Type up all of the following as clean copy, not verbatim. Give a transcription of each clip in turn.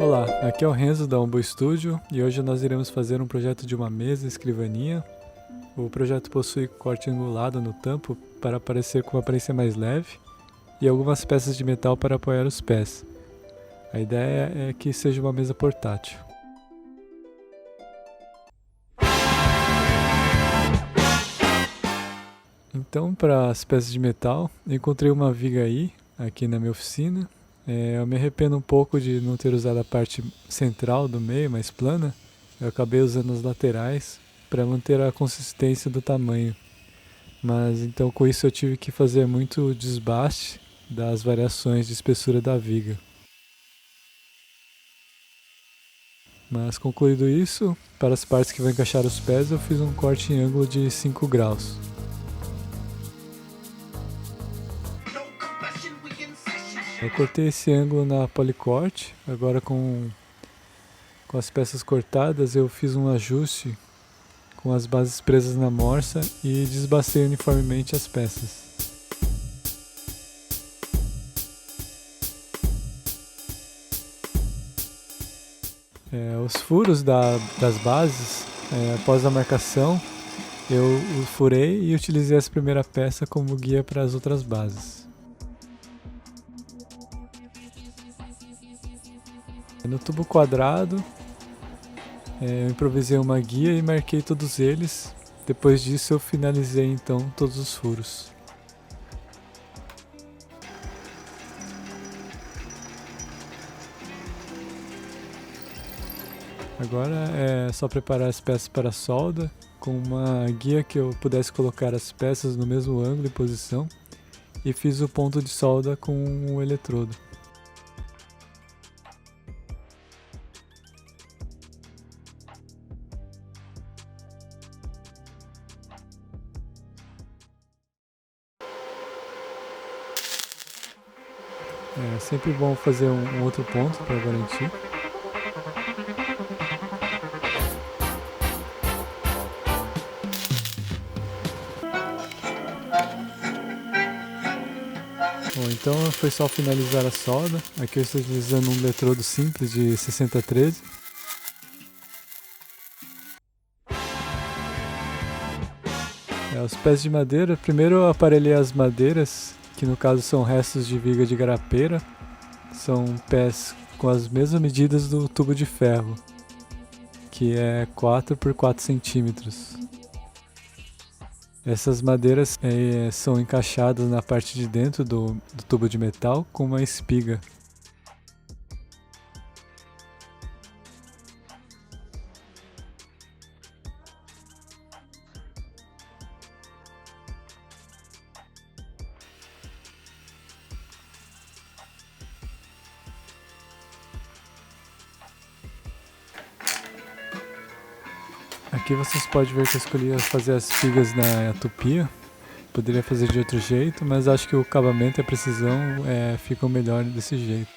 Olá, aqui é o Renzo da Umbo Studio e hoje nós iremos fazer um projeto de uma mesa e escrivaninha. O projeto possui corte angulado no tampo para aparecer com uma aparência mais leve e algumas peças de metal para apoiar os pés. A ideia é que seja uma mesa portátil. Então, para as peças de metal, encontrei uma viga aí, aqui na minha oficina. Eu me arrependo um pouco de não ter usado a parte central do meio, mais plana. Eu acabei usando as laterais para manter a consistência do tamanho. Mas então com isso eu tive que fazer muito desbaste das variações de espessura da viga. Mas concluído isso, para as partes que vão encaixar os pés eu fiz um corte em ângulo de 5 graus. Eu cortei esse ângulo na policorte, agora com as peças cortadas eu fiz um ajuste com as bases presas na morsa e desbastei uniformemente as peças. Os furos das bases, após a marcação, eu furei e utilizei essa primeira peça como guia para as outras bases. No tubo quadrado, eu improvisei uma guia e marquei todos eles. Depois disso eu finalizei então todos os furos. Agora é só preparar as peças para a solda, com uma guia que eu pudesse colocar as peças no mesmo ângulo e posição, e fiz o ponto de solda com um eletrodo. É sempre bom fazer um outro ponto para garantir. Bom, então foi só finalizar a solda. Aqui eu estou utilizando um eletrodo simples de 6013. Os pés de madeira, primeiro eu aparelhei as madeiras, que no caso são restos de viga de garapeira. São pés com as mesmas medidas do tubo de ferro, que é 4 por 4 centímetros. Essas madeiras são encaixadas na parte de dentro do tubo de metal com uma espiga. Aqui vocês podem ver que eu escolhi fazer as espigas na tupia. Poderia fazer de outro jeito, mas acho que o acabamento e a precisão ficam melhor desse jeito.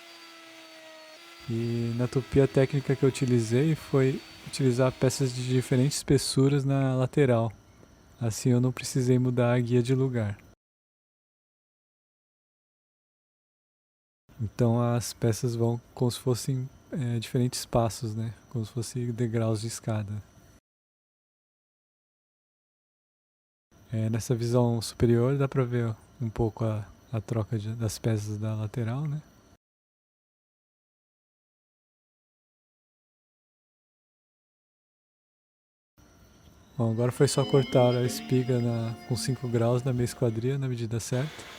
E na tupia a técnica que eu utilizei foi utilizar peças de diferentes espessuras na lateral. Assim eu não precisei mudar a guia de lugar. Então as peças vão como se fossem diferentes passos, né? Como se fossem degraus de escada. Nessa visão superior dá para ver um pouco a troca das peças da lateral, né? Bom, agora foi só cortar a espiga com 5 graus na meia esquadria na medida certa.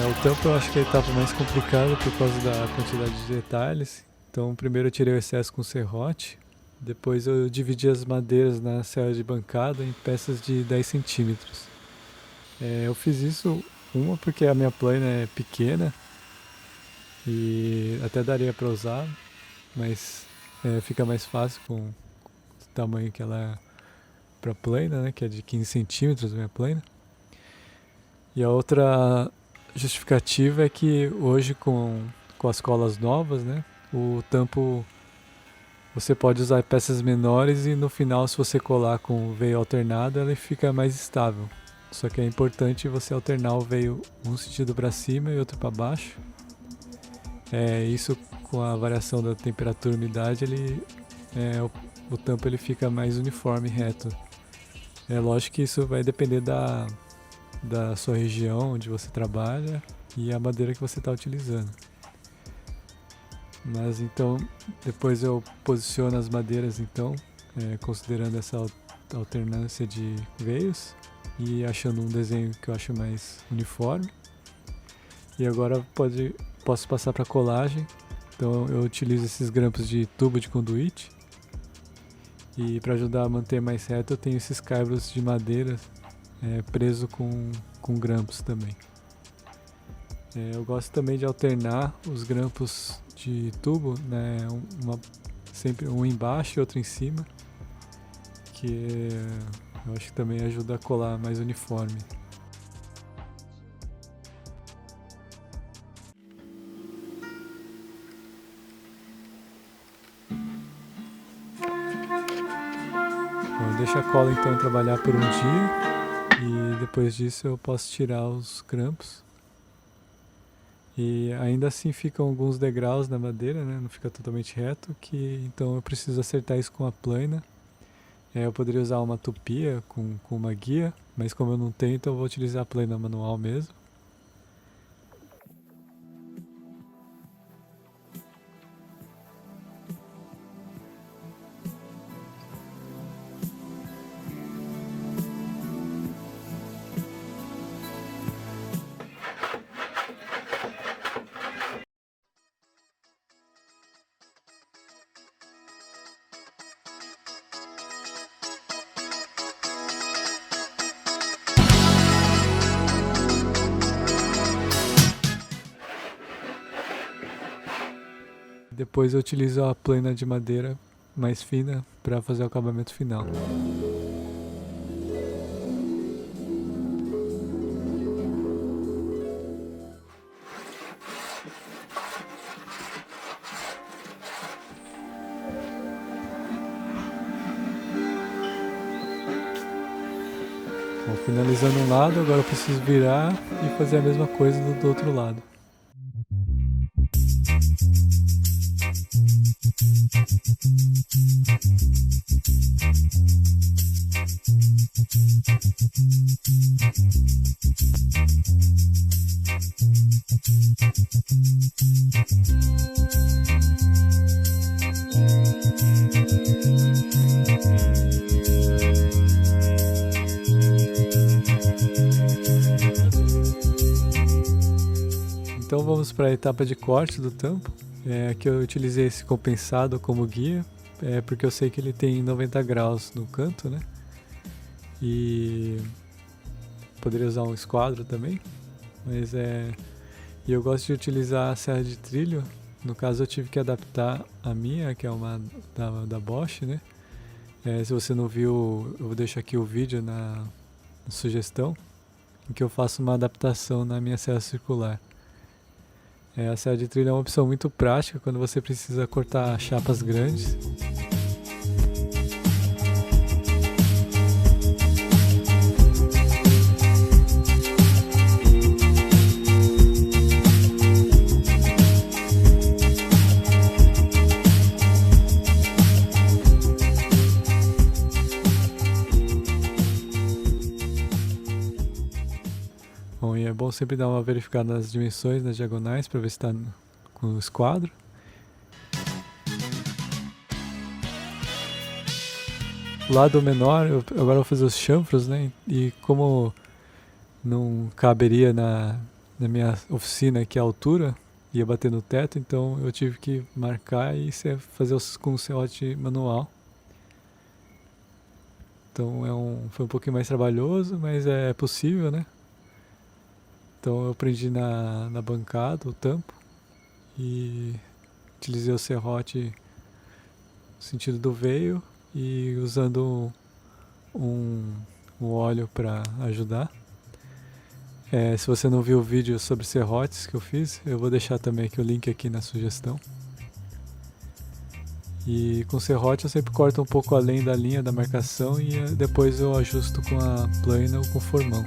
O tampo eu acho que é a etapa mais complicada por causa da quantidade de detalhes. Então primeiro eu tirei o excesso com serrote, depois eu dividi as madeiras na serra de bancada em peças de 10 centímetros. Eu fiz isso, uma porque a minha plana é pequena e até daria para usar, mas fica mais fácil com o tamanho que ela é para plana, né, que é de 15 centímetros a minha plana. E a outra justificativa é que hoje com as colas novas, né, o tampo você pode usar peças menores e no final, se você colar com o veio alternado, ele fica mais estável. Só que é importante você alternar o veio um sentido para cima e outro para baixo. Isso com a variação da temperatura e umidade, o tampo ele fica mais uniforme e reto. É lógico que isso vai depender da sua região onde você trabalha e a madeira que você está utilizando. Mas então, depois eu posiciono as madeiras, então, considerando essa alternância de veios e achando um desenho que eu acho mais uniforme. E agora posso passar para colagem. Então eu utilizo esses grampos de tubo de conduíte. E para ajudar a manter mais reto, eu tenho esses caibros de madeira preso com grampos também. Eu gosto também de alternar os grampos de tubo, né, sempre um embaixo e outro em cima, que eu acho que também ajuda a colar mais uniforme. Bom, eu deixo a cola então trabalhar por um dia e depois disso eu posso tirar os grampos. E ainda assim ficam alguns degraus na madeira, né? Não fica totalmente reto, então eu preciso acertar isso com a plana. Eu poderia usar uma tupia com uma guia, mas como eu não tenho, então eu vou utilizar a plana manual mesmo. Depois eu utilizo a plana de madeira mais fina para fazer o acabamento final. Bom, finalizando um lado, agora eu preciso virar e fazer a mesma coisa do outro lado. Então vamos para a etapa de corte do tampo. Aqui eu utilizei esse compensado como guia, porque eu sei que ele tem 90 graus no canto, né? E poderia usar um esquadro também, mas e eu gosto de utilizar a serra de trilho. No caso eu tive que adaptar a minha, que é uma da Bosch, né? Se você não viu, eu vou deixar aqui o vídeo na sugestão, em que eu faço uma adaptação na minha serra circular. A serra de trilho é uma opção muito prática quando você precisa cortar chapas grandes. Bom, e é bom sempre dar uma verificada nas dimensões, nas diagonais, para ver se está com o esquadro. O lado menor, agora eu vou fazer os chanfros, né? E como não caberia na minha oficina aqui a altura, ia bater no teto, então eu tive que marcar e fazer com o serrote manual. Então foi um pouquinho mais trabalhoso, mas é possível, né? Então eu prendi na bancada o tampo e utilizei o serrote no sentido do veio e usando um óleo para ajudar. Se você não viu o vídeo sobre serrotes que eu fiz, eu vou deixar também aqui o link aqui na sugestão. E com serrote eu sempre corto um pouco além da linha da marcação e depois eu ajusto com a plana ou com o formão.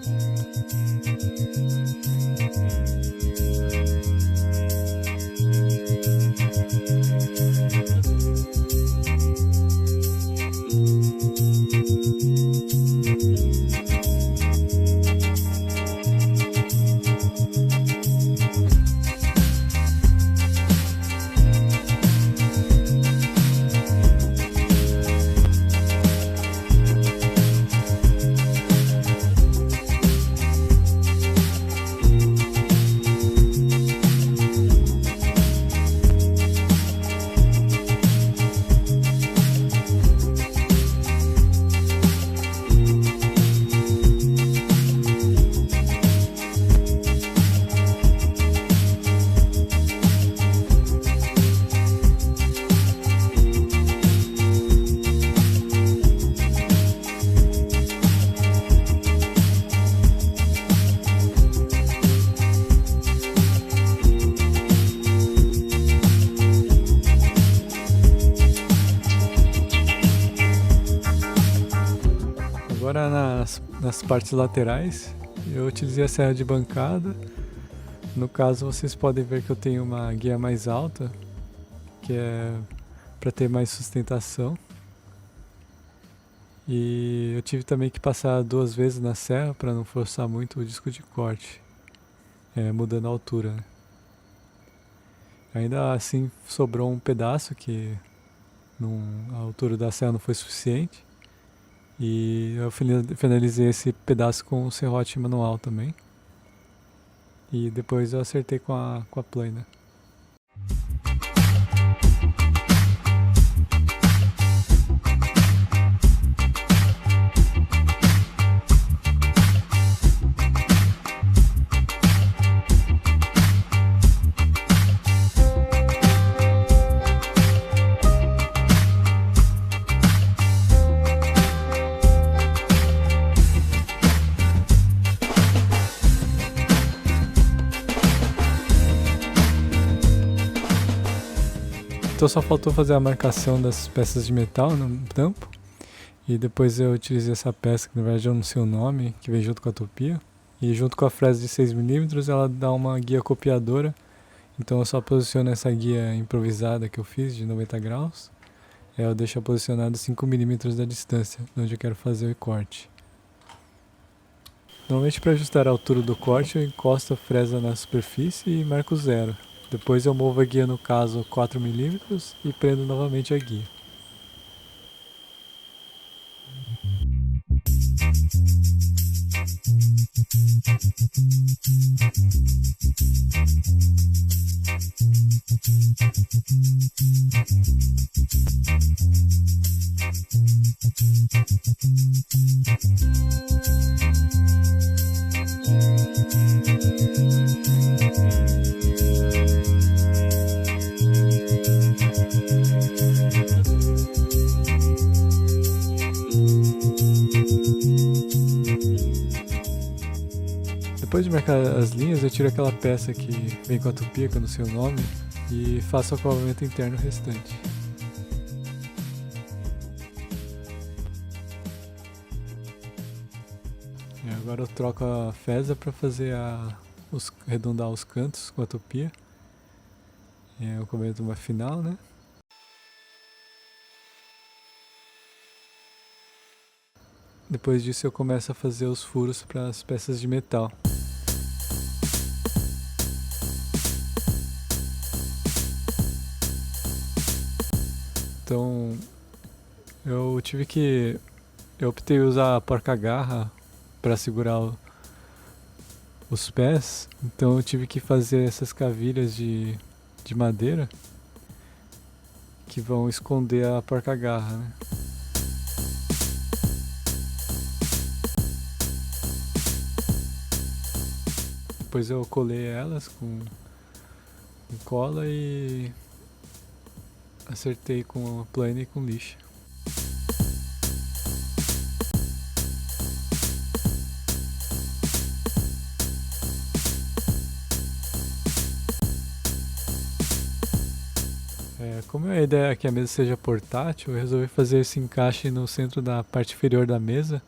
Agora nas partes laterais eu utilizei a serra de bancada. No caso vocês podem ver que eu tenho uma guia mais alta, que é para ter mais sustentação. E eu tive também que passar 2 vezes na serra para não forçar muito o disco de corte, mudando a altura, né? Ainda assim sobrou um pedaço que a altura da serra não foi suficiente. E eu finalizei esse pedaço com o serrote manual também. E depois eu acertei com a plana. Então só faltou fazer a marcação das peças de metal no tampo. E depois eu utilizei essa peça, que na verdade eu não sei o nome, que vem junto com a tupia. E junto com a fresa de 6mm ela dá uma guia copiadora. Então eu só posiciono essa guia improvisada que eu fiz de 90 graus. Eu deixo posicionado 5mm da distância, onde eu quero fazer o corte. Normalmente para ajustar a altura do corte eu encosto a fresa na superfície e marco 0. Depois eu movo a guia, no caso 4mm, e prendo novamente a guia. Depois de marcar as linhas, eu tiro aquela peça que vem com a tupia, que eu não sei o nome, e faço o acabamento interno restante. E agora eu troco a fesa para fazer arredondar os cantos com a tupia. Eu cometo uma final, né? Depois disso eu começo a fazer os furos para as peças de metal. Então eu optei usar a porca-garra para segurar os pés, então eu tive que fazer essas cavilhas de madeira que vão esconder a porca-garra, né? Depois eu colei elas com cola e acertei com a plana e com lixa. Como a ideia é que a mesa seja portátil, eu resolvi fazer esse encaixe no centro da parte inferior da mesa.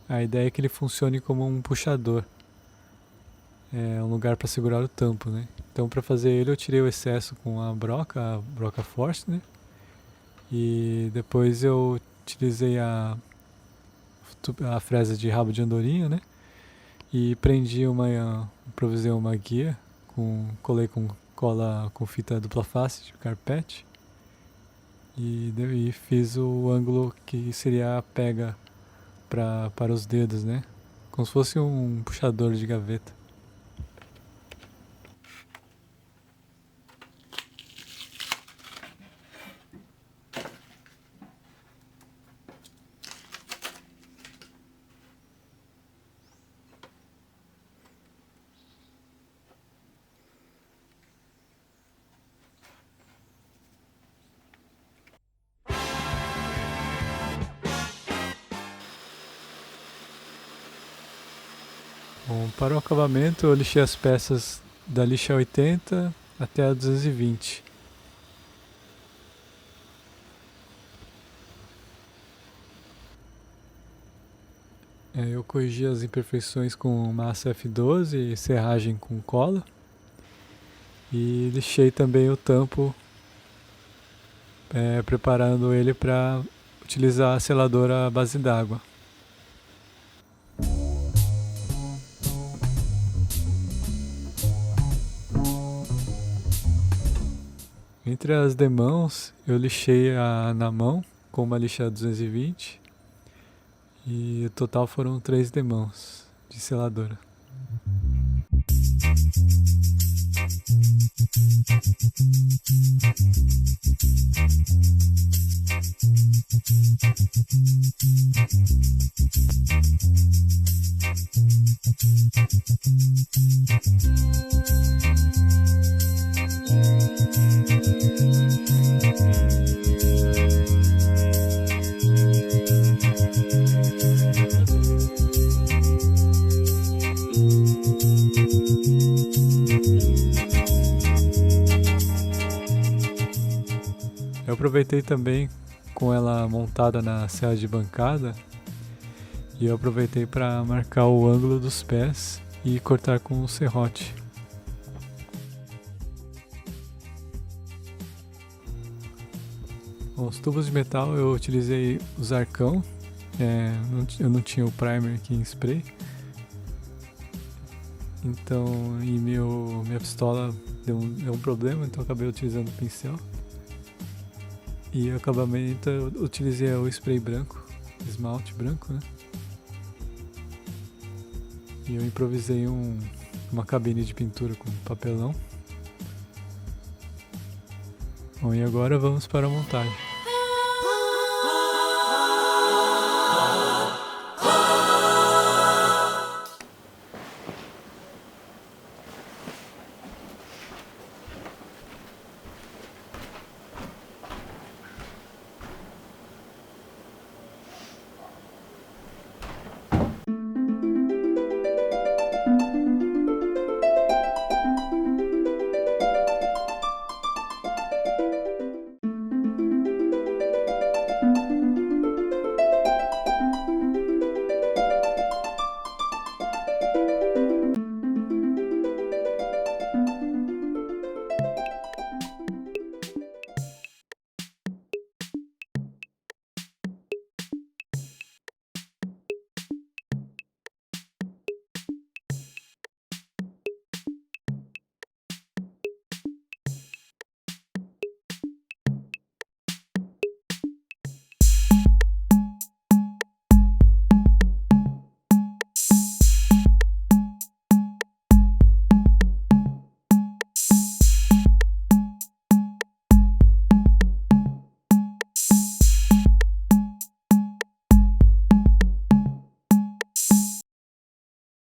A ideia é que ele funcione como um puxador. É um lugar para segurar o tampo, né? Então, para fazer ele, eu tirei o excesso com a broca Force, né? E depois eu utilizei a fresa de rabo de andorinha, né? E improvisei uma guia, colei com cola com fita dupla face de carpete e fiz o ângulo que seria a pega para os dedos, né? Como se fosse um puxador de gaveta. Bom, para o acabamento eu lixei as peças da lixa 80 até a 220. Eu corrigi as imperfeições com massa F12 e serragem com cola. E lixei também o tampo, preparando ele para utilizar a seladora à base d'água. Entre as demãos, eu lixei na mão com uma lixa 220 e o total foram 3 demãos de seladora. Eu aproveitei também com ela montada na serra de bancada e eu aproveitei para marcar o ângulo dos pés e cortar com o serrote. Bom, os tubos de metal eu utilizei o Zarcão, eu não tinha o primer aqui em spray, então minha pistola deu um problema, então eu acabei utilizando o pincel. E o acabamento eu utilizei o spray branco, esmalte branco, né? E eu improvisei uma cabine de pintura com papelão. Bom, e agora vamos para a montagem.